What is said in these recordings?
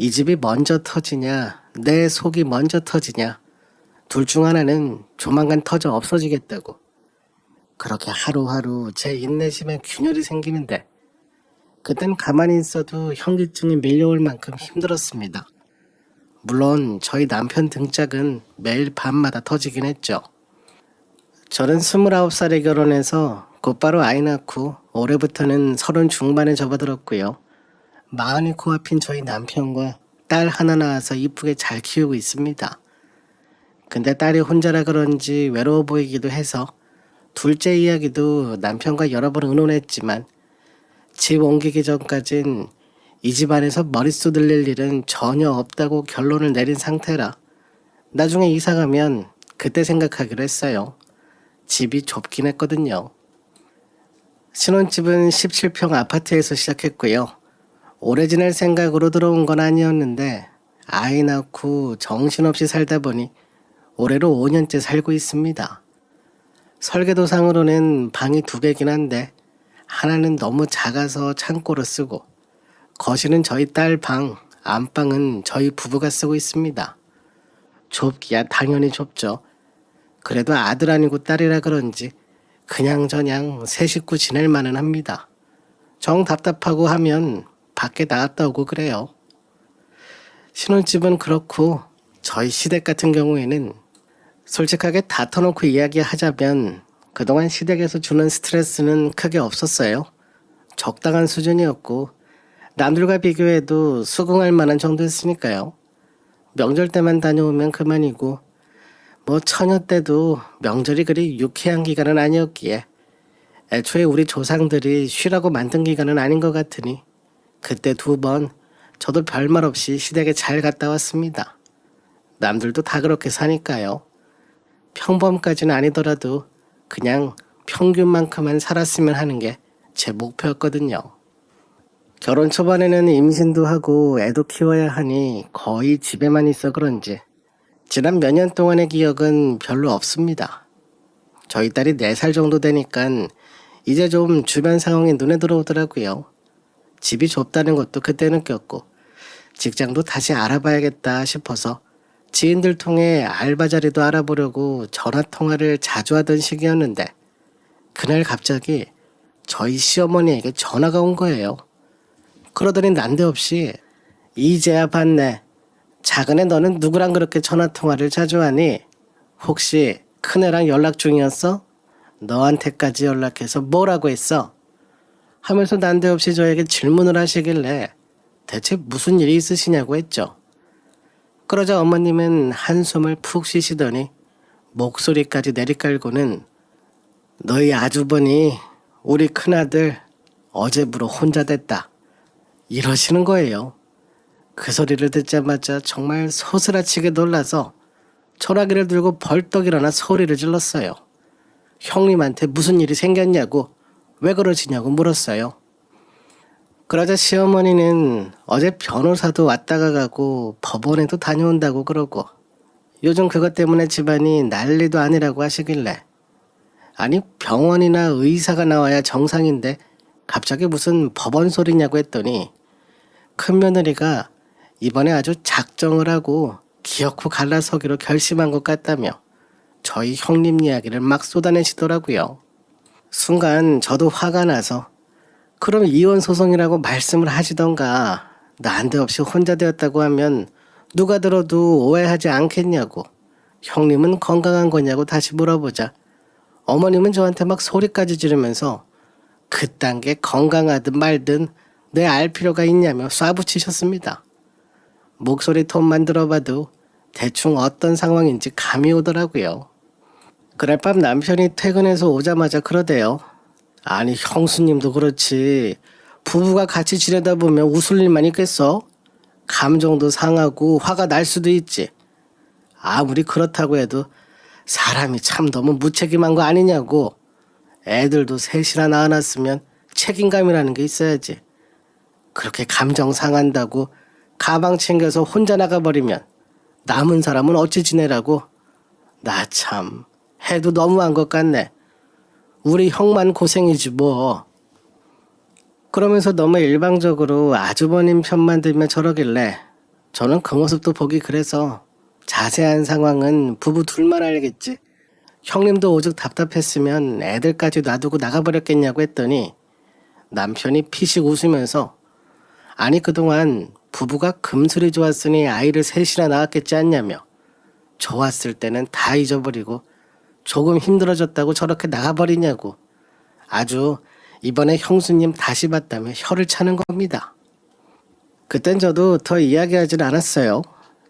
이 집이 먼저 터지냐, 내 속이 먼저 터지냐, 둘 중 하나는 조만간 터져 없어지겠다고. 그렇게 하루하루 제 인내심에 균열이 생기는데, 그땐 가만히 있어도 현기증이 밀려올 만큼 힘들었습니다. 물론 저희 남편 등짝은 매일 밤마다 터지긴 했죠. 저는 29살에 결혼해서 곧바로 아이 낳고 올해부터는 30 중반에 접어들었고요. 마흔이 코앞인 저희 남편과 딸 하나 낳아서 이쁘게 잘 키우고 있습니다. 근데 딸이 혼자라 그런지 외로워 보이기도 해서 둘째 이야기도 남편과 여러 번 의논했지만 집 옮기기 전까진 이 집안에서 머릿수 들릴 일은 전혀 없다고 결론을 내린 상태라 나중에 이사 가면 그때 생각하기로 했어요. 집이 좁긴 했거든요. 신혼집은 17평 아파트에서 시작했고요. 오래 지낼 생각으로 들어온 건 아니었는데 아이 낳고 정신없이 살다 보니 올해로 5년째 살고 있습니다. 설계도상으로는 방이 2개긴 한데 하나는 너무 작아서 창고로 쓰고 거실은 저희 딸 방, 안방은 저희 부부가 쓰고 있습니다. 좁기야 당연히 좁죠. 그래도 아들 아니고 딸이라 그런지 그냥저냥 새 식구 지낼 만은 합니다. 정 답답하고 하면 밖에 나갔다 오고 그래요. 신혼집은 그렇고 저희 시댁 같은 경우에는 솔직하게 다 터놓고 이야기하자면 그동안 시댁에서 주는 스트레스는 크게 없었어요. 적당한 수준이었고 남들과 비교해도 수긍할 만한 정도였으니까요. 명절 때만 다녀오면 그만이고 뭐 처녀 때도 명절이 그리 유쾌한 기간은 아니었기에 애초에 우리 조상들이 쉬라고 만든 기간은 아닌 것 같으니 그때 2번 저도 별말 없이 시댁에 잘 갔다 왔습니다. 남들도 다 그렇게 사니까요. 평범까지는 아니더라도 그냥 평균만큼만 살았으면 하는 게 제 목표였거든요. 결혼 초반에는 임신도 하고 애도 키워야 하니 거의 집에만 있어 그런지 지난 몇 년 동안의 기억은 별로 없습니다. 저희 딸이 4살 정도 되니까 이제 좀 주변 상황이 눈에 들어오더라고요. 집이 좁다는 것도 그때 느꼈고 직장도 다시 알아봐야겠다 싶어서 지인들 통해 알바 자리도 알아보려고 전화통화를 자주 하던 시기였는데 그날 갑자기 저희 시어머니에게 전화가 온 거예요. 그러더니 난데없이 이제야 봤네. 작은애 너는 누구랑 그렇게 전화통화를 자주 하니? 혹시 큰애랑 연락 중이었어? 너한테까지 연락해서 뭐라고 했어? 하면서 난데없이 저에게 질문을 하시길래 대체 무슨 일이 있으시냐고 했죠. 그러자 어머님은 한숨을 푹 쉬시더니 목소리까지 내리깔고는 너희 아주버니 우리 큰아들 어제부로 혼자 됐다 이러시는 거예요. 그 소리를 듣자마자 정말 소스라치게 놀라서 전화기를 들고 벌떡 일어나 소리를 질렀어요. 형님한테 무슨 일이 생겼냐고 왜 그러시냐고 물었어요. 그러자 시어머니는 어제 변호사도 왔다가 가고 법원에도 다녀온다고 그러고 요즘 그것 때문에 집안이 난리도 아니라고 하시길래 아니 병원이나 의사가 나와야 정상인데 갑자기 무슨 법원 소리냐고 했더니 큰며느리가 이번에 아주 작정을 하고 기어코 갈라서기로 결심한 것 같다며 저희 형님 이야기를 막 쏟아내시더라고요. 순간 저도 화가 나서 그럼 이혼 소송이라고 말씀을 하시던가 난데없이 혼자 되었다고 하면 누가 들어도 오해하지 않겠냐고 형님은 건강한 거냐고 다시 물어보자 어머님은 저한테 막 소리까지 지르면서 그딴 게 건강하든 말든 내 알 필요가 있냐며 쏴붙이셨습니다. 목소리 톤만 들어봐도 대충 어떤 상황인지 감이 오더라고요. 그날 밤 남편이 퇴근해서 오자마자 그러대요. 아니 형수님도 그렇지 부부가 같이 지내다 보면 웃을 일만 있겠어? 감정도 상하고 화가 날 수도 있지. 아무리 그렇다고 해도 사람이 참 너무 무책임한 거 아니냐고. 애들도 셋이나 낳아놨으면 책임감이라는 게 있어야지. 그렇게 감정 상한다고 가방 챙겨서 혼자 나가버리면 남은 사람은 어찌 지내라고. 나 참 해도 너무한 것 같네. 우리 형만 고생이지 뭐. 그러면서 너무 일방적으로 아주버님 편만 들며 저러길래 저는 그 모습도 보기 그래서 자세한 상황은 부부 둘만 알겠지. 형님도 오죽 답답했으면 애들까지 놔두고 나가버렸겠냐고 했더니 남편이 피식 웃으면서 아니 그동안 부부가 금술이 좋았으니 아이를 셋이나 낳았겠지 않냐며 좋았을 때는 다 잊어버리고 조금 힘들어졌다고 저렇게 나가버리냐고 아주 이번에 형수님 다시 봤다며 혀를 차는 겁니다. 그땐 저도 더 이야기하진 않았어요.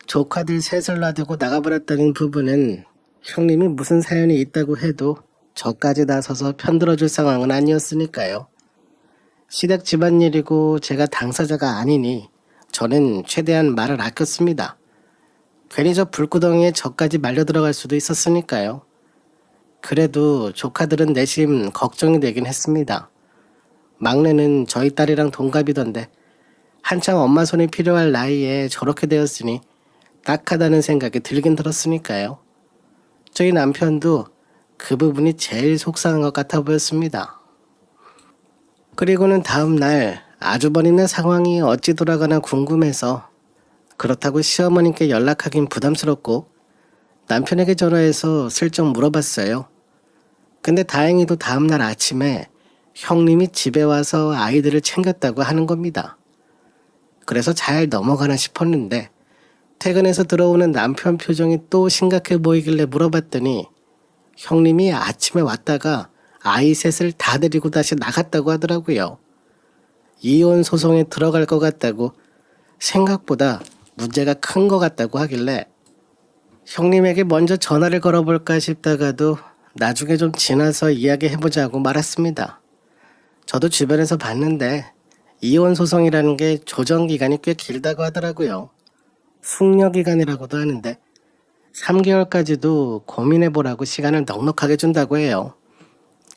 조카들 셋을 놔두고 나가버렸다는 부부는 형님이 무슨 사연이 있다고 해도 저까지 나서서 편들어줄 상황은 아니었으니까요. 시댁 집안일이고 제가 당사자가 아니니 저는 최대한 말을 아꼈습니다. 괜히 저 불구덩이에 저까지 말려 들어갈 수도 있었으니까요. 그래도 조카들은 내심 걱정이 되긴 했습니다. 막내는 저희 딸이랑 동갑이던데 한창 엄마 손이 필요할 나이에 저렇게 되었으니 딱하다는 생각이 들긴 들었으니까요. 저희 남편도 그 부분이 제일 속상한 것 같아 보였습니다. 그리고는 다음 날 아주버님네 상황이 어찌 돌아가나 궁금해서 그렇다고 시어머님께 연락하긴 부담스럽고 남편에게 전화해서 슬쩍 물어봤어요. 근데 다행히도 다음날 아침에 형님이 집에 와서 아이들을 챙겼다고 하는 겁니다. 그래서 잘 넘어가나 싶었는데 퇴근해서 들어오는 남편 표정이 또 심각해 보이길래 물어봤더니 형님이 아침에 왔다가 아이 셋을 다 데리고 다시 나갔다고 하더라고요. 이혼 소송에 들어갈 것 같다고 생각보다 문제가 큰 것 같다고 하길래 형님에게 먼저 전화를 걸어볼까 싶다가도 나중에 좀 지나서 이야기해보자고 말았습니다. 저도 주변에서 봤는데 이혼 소송이라는 게 조정 기간이 꽤 길다고 하더라고요. 숙려 기간이라고도 하는데 3개월까지도 고민해보라고 시간을 넉넉하게 준다고 해요.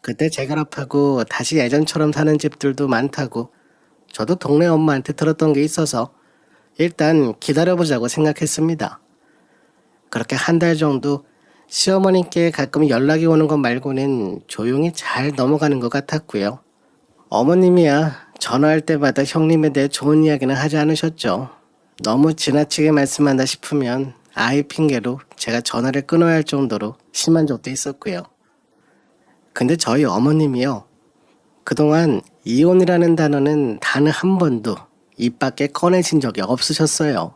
그때 재결합하고 다시 예전처럼 사는 집들도 많다고 저도 동네 엄마한테 들었던 게 있어서 일단 기다려보자고 생각했습니다. 그렇게 한 달 정도 시어머님께 가끔 연락이 오는 것 말고는 조용히 잘 넘어가는 것 같았고요. 어머님이야 전화할 때마다 형님에 대해 좋은 이야기는 하지 않으셨죠. 너무 지나치게 말씀한다 싶으면 아이 핑계로 제가 전화를 끊어야 할 정도로 심한 적도 있었고요. 근데 저희 어머님이요. 그동안 이혼이라는 단어는 단 한 번도 입 밖에 꺼내신 적이 없으셨어요.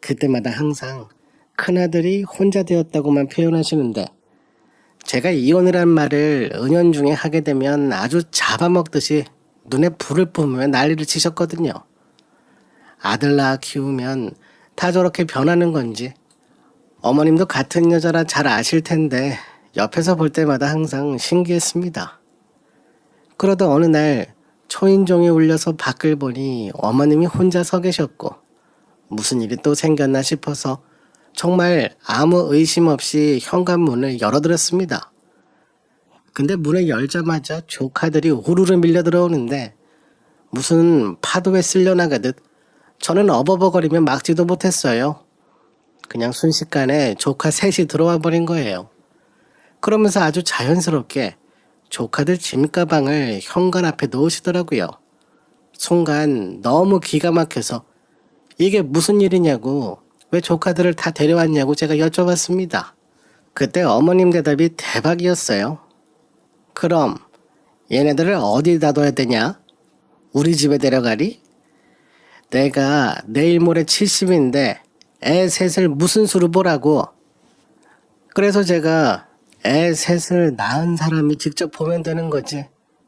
그때마다 항상 큰아들이 혼자 되었다고만 표현하시는데 제가 이혼이란 말을 은연중에 하게 되면 아주 잡아먹듯이 눈에 불을 뿜으며 난리를 치셨거든요. 아들 낳아 키우면 다 저렇게 변하는 건지 어머님도 같은 여자라 잘 아실 텐데 옆에서 볼 때마다 항상 신기했습니다. 그러다 어느 날 초인종이 울려서 밖을 보니 어머님이 혼자 서 계셨고 무슨 일이 또 생겼나 싶어서 정말 아무 의심 없이 현관문을 열어드렸습니다. 근데 문을 열자마자 조카들이 우르르 밀려 들어오는데 무슨 파도에 쓸려나가듯 저는 어버버거리며 막지도 못했어요. 그냥 순식간에 조카 셋이 들어와 버린 거예요. 그러면서 아주 자연스럽게 조카들 짐가방을 현관 앞에 놓으시더라고요. 순간 너무 기가 막혀서 이게 무슨 일이냐고 왜 조카들을 다 데려왔냐고 제가 여쭤봤습니다. 그때 어머님 대답이 대박이었어요. 그럼 얘네들을 어디다 둬야 되냐? 우리 집에 데려가리? 내가 내일 모레 70인데 애 셋을 무슨 수로 보라고. 그래서 제가 애 셋을 낳은 사람이 직접 보면 되는 거지.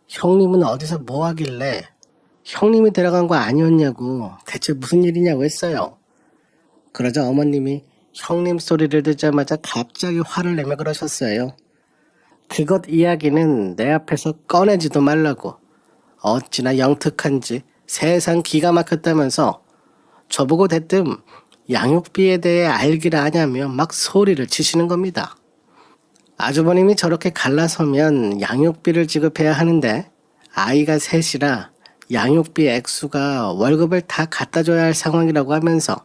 형님은 어디서 뭐 하길래 형님이 데려간 거 아니었냐고 대체 무슨 일이냐고 했어요. 그러자 어머님이 형님 소리를 듣자마자 갑자기 화를 내며 그러셨어요. 그것 이야기는 내 앞에서 꺼내지도 말라고. 어찌나 영특한지 세상 기가 막혔다면서 저보고 대뜸 양육비에 대해 알기를 아냐며 막 소리를 치시는 겁니다. 아주버님이 저렇게 갈라서면 양육비를 지급해야 하는데 아이가 셋이라 양육비 액수가 월급을 다 갖다 줘야 할 상황이라고 하면서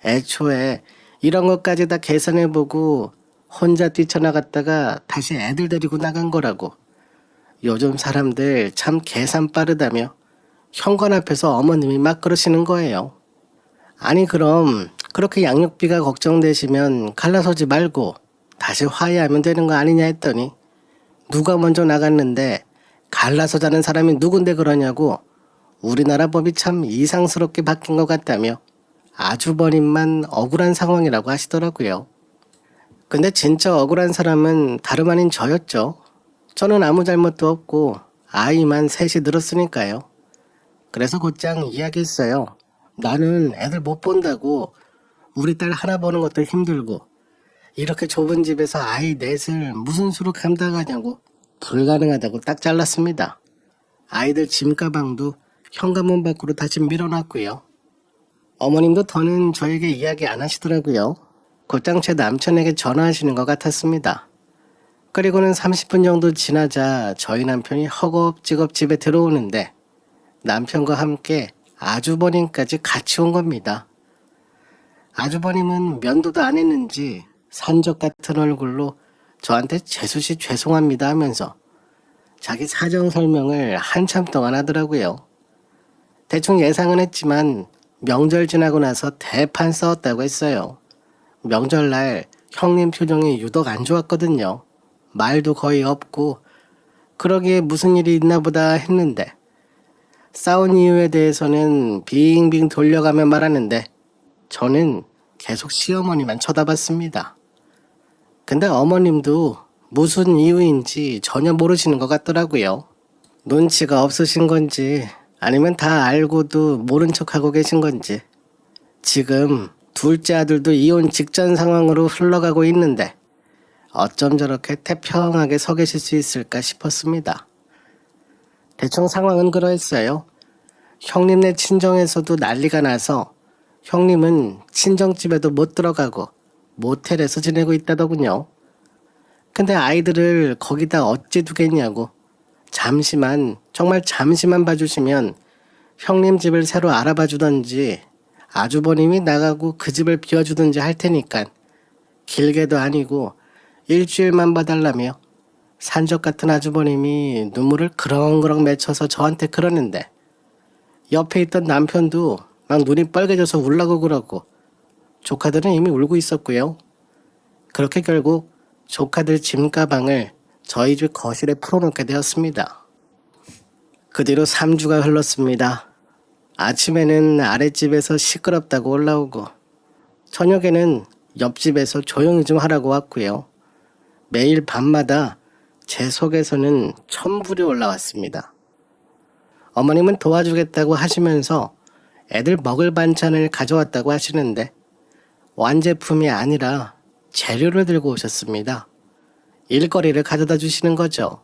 애초에 이런 것까지 다 계산해보고 혼자 뛰쳐나갔다가 다시 애들 데리고 나간 거라고. 요즘 사람들 참 계산 빠르다며 현관 앞에서 어머님이 막 그러시는 거예요. 아니 그럼 그렇게 양육비가 걱정되시면 갈라서지 말고 다시 화해하면 되는 거 아니냐 했더니 누가 먼저 나갔는데 갈라서 자는 사람이 누군데 그러냐고 우리나라 법이 참 이상스럽게 바뀐 것 같다며 아주버님만 억울한 상황이라고 하시더라고요. 근데 진짜 억울한 사람은 다름 아닌 저였죠. 저는 아무 잘못도 없고 아이만 셋이 늘었으니까요. 그래서 곧장 이야기했어요. 나는 애들 못 본다고 우리 딸 하나 보는 것도 힘들고 이렇게 좁은 집에서 아이 넷을 무슨 수로 감당하냐고 불가능하다고 딱 잘랐습니다. 아이들 짐가방도 현관문 밖으로 다시 밀어놨고요. 어머님도 더는 저에게 이야기 안 하시더라고요. 곧장 제 남편에게 전화하시는 것 같았습니다. 그리고는 30분 정도 지나자 저희 남편이 허겁지겁 집에 들어오는데 남편과 함께 아주버님까지 같이 온 겁니다. 아주버님은 면도도 안 했는지 산적 같은 얼굴로 저한테 재수씨 죄송합니다 하면서 자기 사정 설명을 한참 동안 하더라고요. 대충 예상은 했지만 명절 지나고 나서 대판 싸웠다고 했어요. 명절날 형님 표정이 유독 안 좋았거든요. 말도 거의 없고 그러기에 무슨 일이 있나 보다 했는데 싸운 이유에 대해서는 빙빙 돌려가며 말하는데 저는 계속 시어머니만 쳐다봤습니다. 근데 어머님도 무슨 이유인지 전혀 모르시는 것 같더라고요. 눈치가 없으신 건지 아니면 다 알고도 모른 척하고 계신 건지 지금 둘째 아들도 이혼 직전 상황으로 흘러가고 있는데 어쩜 저렇게 태평하게 서 계실 수 있을까 싶었습니다. 대충 상황은 그러했어요. 형님네 친정에서도 난리가 나서 형님은 친정집에도 못 들어가고 모텔에서 지내고 있다더군요. 근데 아이들을 거기다 어찌 두겠냐고 잠시만 정말 잠시만 봐주시면 형님 집을 새로 알아봐 주던지 아주버님이 나가고 그 집을 비워주든지 할 테니까 길게도 아니고 일주일만 봐달라며 산적 같은 아주버님이 눈물을 그렁그렁 맺혀서 저한테 그러는데 옆에 있던 남편도 막 눈이 빨개져서 울라고 그러고 조카들은 이미 울고 있었고요. 그렇게 결국 조카들 짐가방을 저희 집 거실에 풀어놓게 되었습니다. 그 뒤로 3주가 흘렀습니다. 아침에는 아랫집에서 시끄럽다고 올라오고 저녁에는 옆집에서 조용히 좀 하라고 왔고요. 매일 밤마다 제 속에서는 천불이 올라왔습니다. 어머님은 도와주겠다고 하시면서 애들 먹을 반찬을 가져왔다고 하시는데 완제품이 아니라 재료를 들고 오셨습니다. 일거리를 가져다 주시는 거죠.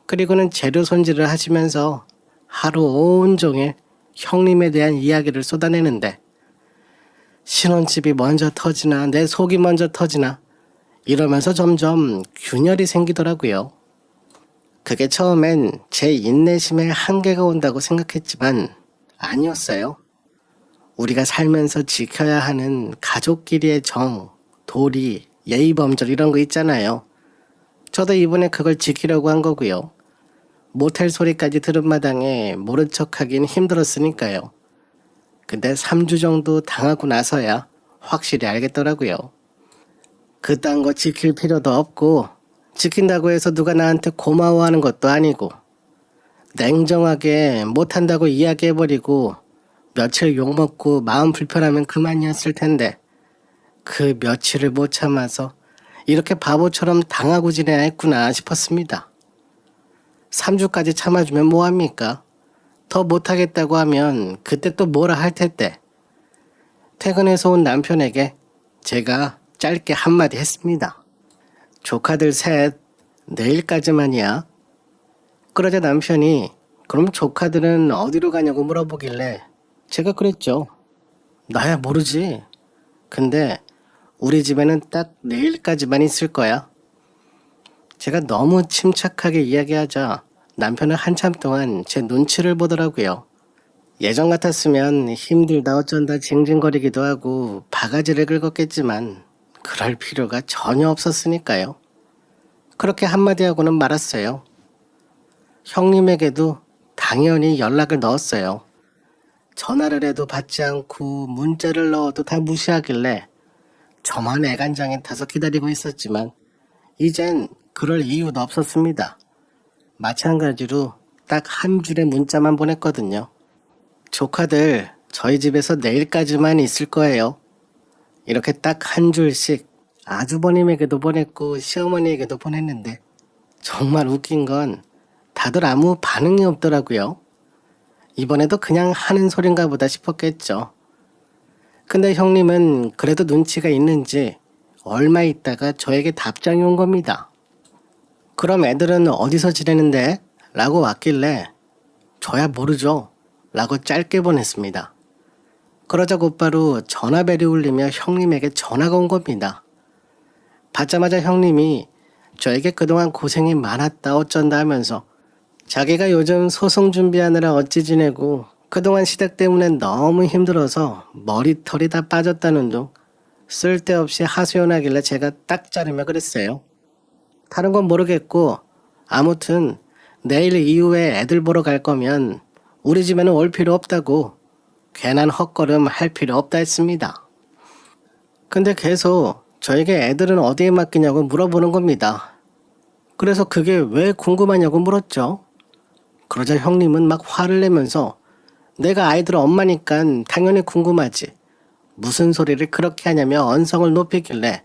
그리고는 재료 손질을 하시면서 하루 온종일 형님에 대한 이야기를 쏟아내는데 신혼집이 먼저 터지나 내 속이 먼저 터지나 이러면서 점점 균열이 생기더라고요. 그게 처음엔 제 인내심에 한계가 온다고 생각했지만 아니었어요. 우리가 살면서 지켜야 하는 가족끼리의 정, 도리, 예의범절 이런 거 있잖아요. 저도 이번에 그걸 지키려고 한 거고요. 모텔 소리까지 들은 마당에 모른 척하긴 힘들었으니까요. 근데 3주 정도 당하고 나서야 확실히 알겠더라고요. 그딴 거 지킬 필요도 없고 지킨다고 해서 누가 나한테 고마워하는 것도 아니고 냉정하게 못한다고 이야기해버리고 며칠 욕먹고 마음 불편하면 그만이었을 텐데 그 며칠을 못 참아서 이렇게 바보처럼 당하고 지내야 했구나 싶었습니다. 3주까지 참아주면 뭐합니까? 더 못하겠다고 하면 그때 또 뭐라 할 텐데. 퇴근해서 온 남편에게 제가 짧게 한마디 했습니다. 조카들 셋 내일까지만이야. 그러자 남편이 그럼 조카들은 어디로 가냐고 물어보길래 제가 그랬죠. 나야 모르지. 근데 우리 집에는 딱 내일까지만 있을 거야. 제가 너무 침착하게 이야기하자 남편은 한참 동안 제 눈치를 보더라고요. 예전 같았으면 힘들다 어쩐다 징징거리기도 하고 바가지를 긁었겠지만 그럴 필요가 전혀 없었으니까요. 그렇게 한마디 하고는 말았어요. 형님에게도 당연히 연락을 넣었어요. 전화를 해도 받지 않고 문자를 넣어도 다 무시하길래 저만 애간장에 타서 기다리고 있었지만 이젠 그럴 이유도 없었습니다. 마찬가지로 딱 한 줄의 문자만 보냈거든요. 조카들 저희 집에서 내일까지만 있을 거예요. 이렇게 딱 한 줄씩 아주버님에게도 보냈고 시어머니에게도 보냈는데 정말 웃긴 건 다들 아무 반응이 없더라고요. 이번에도 그냥 하는 소린가 보다 싶었겠죠. 근데 형님은 그래도 눈치가 있는지 얼마 있다가 저에게 답장이 온 겁니다. 그럼 애들은 어디서 지내는데? 라고 왔길래 저야 모르죠. 라고 짧게 보냈습니다. 그러자 곧바로 전화벨이 울리며 형님에게 전화가 온 겁니다. 받자마자 형님이 저에게 그동안 고생이 많았다 어쩐다 하면서 자기가 요즘 소송 준비하느라 어찌 지내고 그동안 시댁 때문에 너무 힘들어서 머리털이 다 빠졌다는 둥 쓸데없이 하소연하길래 제가 딱 자르며 그랬어요. 다른 건 모르겠고 아무튼 내일 이후에 애들 보러 갈 거면 우리 집에는 올 필요 없다고 괜한 헛걸음 할 필요 없다 했습니다. 근데 계속 저에게 애들은 어디에 맡기냐고 물어보는 겁니다. 그래서 그게 왜 궁금하냐고 물었죠. 그러자 형님은 막 화를 내면서 내가 아이들 엄마니까 당연히 궁금하지. 무슨 소리를 그렇게 하냐며 언성을 높이길래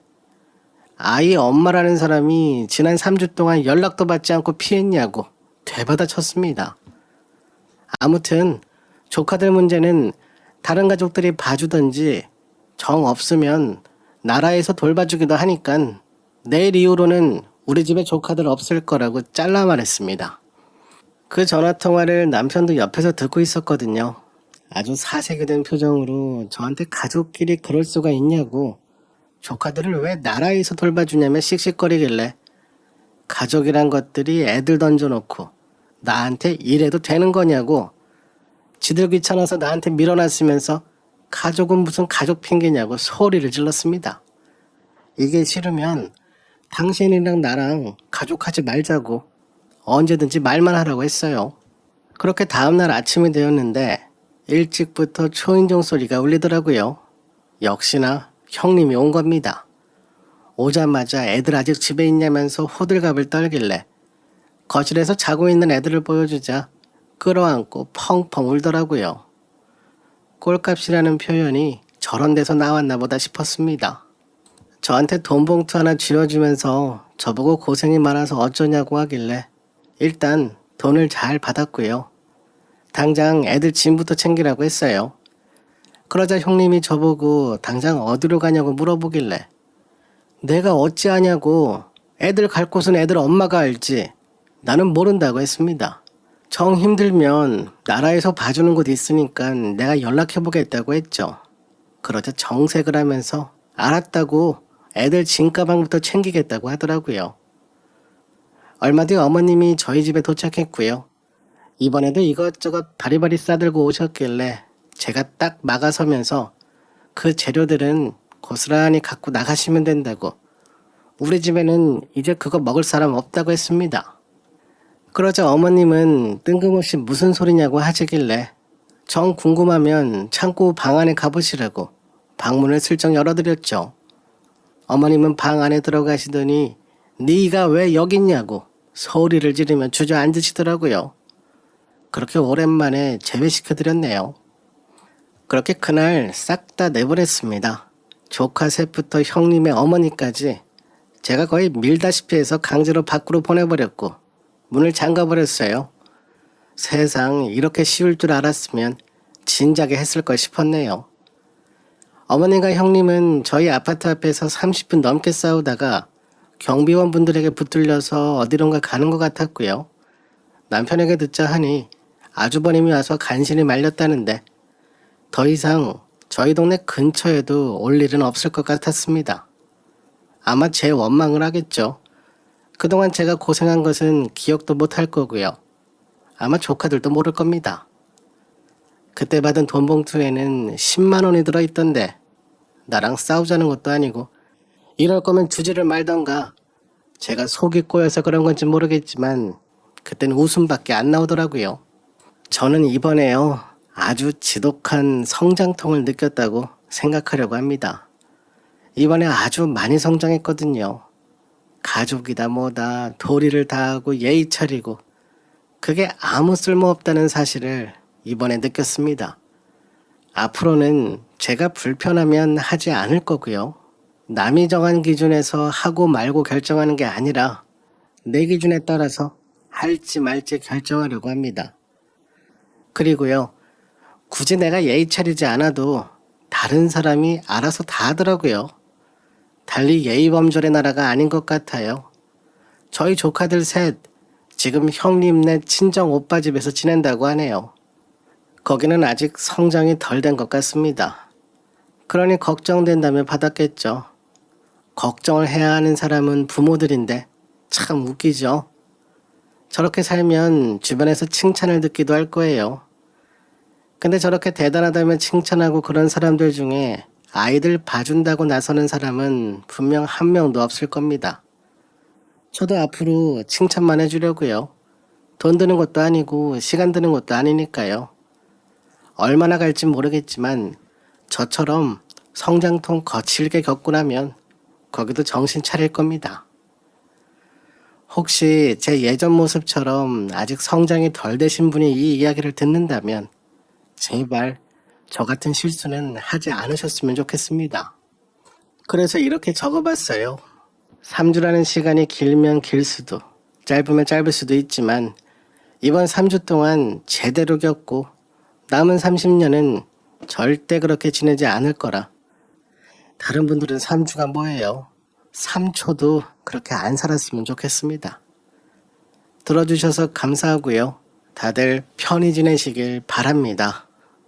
아이 엄마라는 사람이 지난 3주 동안 연락도 받지 않고 피했냐고 되받아 쳤습니다. 아무튼 조카들 문제는 다른 가족들이 봐주던지 정 없으면 나라에서 돌봐주기도 하니까 내일 이후로는 우리 집에 조카들 없을 거라고 잘라 말했습니다. 그 전화통화를 남편도 옆에서 듣고 있었거든요. 아주 사색이 된 표정으로 저한테 가족끼리 그럴 수가 있냐고 조카들을 왜 나라에서 돌봐주냐며 씩씩거리길래 가족이란 것들이 애들 던져놓고 나한테 이래도 되는 거냐고 지들 귀찮아서 나한테 밀어놨으면서 가족은 무슨 가족 핑계냐고 소리를 질렀습니다. 이게 싫으면 당신이랑 나랑 가족하지 말자고 언제든지 말만 하라고 했어요. 그렇게 다음날 아침이 되었는데 일찍부터 초인종 소리가 울리더라고요. 역시나 형님이 온 겁니다. 오자마자 애들 아직 집에 있냐면서 호들갑을 떨길래 거실에서 자고 있는 애들을 보여주자 끌어안고 펑펑 울더라고요. 꼴값이라는 표현이 저런 데서 나왔나 보다 싶었습니다. 저한테 돈 봉투 하나 쥐어주면서 저보고 고생이 많아서 어쩌냐고 하길래 일단 돈을 잘 받았고요. 당장 애들 짐부터 챙기라고 했어요. 그러자 형님이 저보고 당장 어디로 가냐고 물어보길래 내가 어찌 아냐고 애들 갈 곳은 애들 엄마가 알지 나는 모른다고 했습니다. 정 힘들면 나라에서 봐주는 곳 있으니까 내가 연락해보겠다고 했죠. 그러자 정색을 하면서 알았다고 애들 짐가방부터 챙기겠다고 하더라고요. 얼마 뒤 어머님이 저희 집에 도착했고요. 이번에도 이것저것 바리바리 싸들고 오셨길래 제가 딱 막아서면서 그 재료들은 고스란히 갖고 나가시면 된다고 우리 집에는 이제 그거 먹을 사람 없다고 했습니다. 그러자 어머님은 뜬금없이 무슨 소리냐고 하시길래 정 궁금하면 창고 방 안에 가보시라고 방문을 슬쩍 열어드렸죠. 어머님은 방 안에 들어가시더니 네가 왜 여기 있냐고 소리를 지르며 주저앉으시더라고요. 그렇게 오랜만에 제외시켜드렸네요. 그렇게 그날 싹 다 내보냈습니다. 조카 셋부터 형님의 어머니까지 제가 거의 밀다시피 해서 강제로 밖으로 보내버렸고 문을 잠가버렸어요. 세상 이렇게 쉬울 줄 알았으면 진작에 했을 걸 싶었네요. 어머니가 형님은 저희 아파트 앞에서 30분 넘게 싸우다가 경비원 분들에게 붙들려서 어디론가 가는 것 같았고요. 남편에게 듣자 하니 아주버님이 와서 간신히 말렸다는데 더 이상 저희 동네 근처에도 올 일은 없을 것 같았습니다. 아마 제 원망을 하겠죠. 그동안 제가 고생한 것은 기억도 못할 거고요. 아마 조카들도 모를 겁니다. 그때 받은 돈 봉투에는 10만 원이 들어있던데 나랑 싸우자는 것도 아니고 이럴 거면 주지를 말던가. 제가 속이 꼬여서 그런 건지 모르겠지만 그때는 웃음밖에 안 나오더라고요. 저는 이번에요 아주 지독한 성장통을 느꼈다고 생각하려고 합니다. 이번에 아주 많이 성장했거든요. 가족이다 뭐다 도리를 다하고 예의 차리고 그게 아무 쓸모없다는 사실을 이번에 느꼈습니다. 앞으로는 제가 불편하면 하지 않을 거고요. 남이 정한 기준에서 하고 말고 결정하는 게 아니라 내 기준에 따라서 할지 말지 결정하려고 합니다. 그리고요, 굳이 내가 예의 차리지 않아도 다른 사람이 알아서 다 하더라고요. 달리 예의범절의 나라가 아닌 것 같아요. 저희 조카들 셋, 지금 형님네 친정 오빠 집에서 지낸다고 하네요. 거기는 아직 성장이 덜 된 것 같습니다. 그러니 걱정된다며 받았겠죠. 걱정을 해야 하는 사람은 부모들인데 참 웃기죠. 저렇게 살면 주변에서 칭찬을 듣기도 할 거예요. 근데 저렇게 대단하다며 칭찬하고 그런 사람들 중에 아이들 봐준다고 나서는 사람은 분명 한 명도 없을 겁니다. 저도 앞으로 칭찬만 해주려고요. 돈 드는 것도 아니고 시간 드는 것도 아니니까요. 얼마나 갈진 모르겠지만 저처럼 성장통 거칠게 겪고 나면 거기도 정신 차릴 겁니다. 혹시 제 예전 모습처럼 아직 성장이 덜 되신 분이 이 이야기를 듣는다면 제발 저 같은 실수는 하지 않으셨으면 좋겠습니다. 그래서 이렇게 적어봤어요. 3주라는 시간이 길면 길 수도, 짧으면 짧을 수도 있지만 이번 3주 동안 제대로 겪고 남은 30년은 절대 그렇게 지내지 않을 거라. 다른 분들은 3주가 뭐예요? 3초도 그렇게 안 살았으면 좋겠습니다. 들어주셔서 감사하고요. 다들 편히 지내시길 바랍니다.